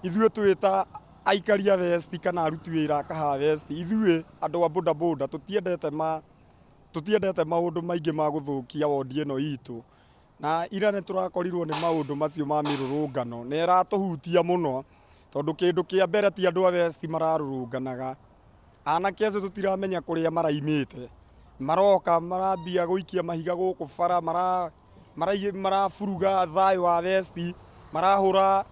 ithuĩ twĩta aikari a West kana aruti wĩra kaha West, ithuĩ andũ a boda boda tũtiendete maũndũ maingĩ ma gũthũkia wondi ĩno itũ, na ira nĩ tũrakorirwo nĩ maũndũ macio ma mĩrũrũngano na ĩratũhutia mũno, tondũ kĩndũ kĩa mbere ti andũ a West mararũrũnganaga, anake acio tũtiramenya kũrĩa maraimĩte, maroka marambia gũikia mahiga gũkũ bara, maraburuga thayũ wa West, marahũra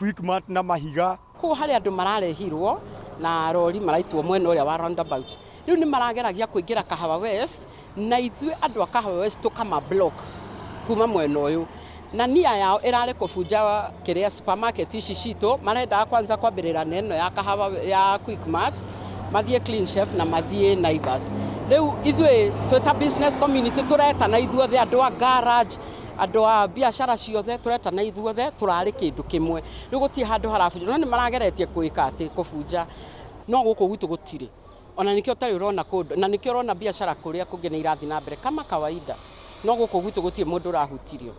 Quickmart na mahiga. Kũu harĩ andũ mararehirwo na rori maraitwo mwena ũrĩa wa roundabout. Rĩu nĩ marageragia kũingĩra Kahawa West na ithuĩ andũ a Kahawa West tũkama block kuma mwena ũyũ. Na nia yao ĩrarĩ kũbunja kĩrĩa supermarket ici citũ, marendaga kwanza kwambĩrĩra na ĩno ya Kahawa ya Quickmart, mathiĩ Clean Chef na mathiĩ Naivas. Rĩu ithuĩ twĩta business community tũretana ithuothe, andũ a garage, andũ a biacara ciothe tũretana ithuothe tũrarĩ kĩndũ kĩmwe. Rĩu gũtirĩ handũ harabunjwo, no nĩ marageretie gwĩka atĩ kũbunja, no gũkũ gwitũ gũtirĩ. Ona nĩkĩo ũtarĩ ũrona kũndũ, na nĩkĩo ũrona biacara kũrĩa kũngĩ nĩ irathiĩ na mbere kama kawaida, no gũkũ gwitũ gũtirĩ mũndũ ũrahutirio.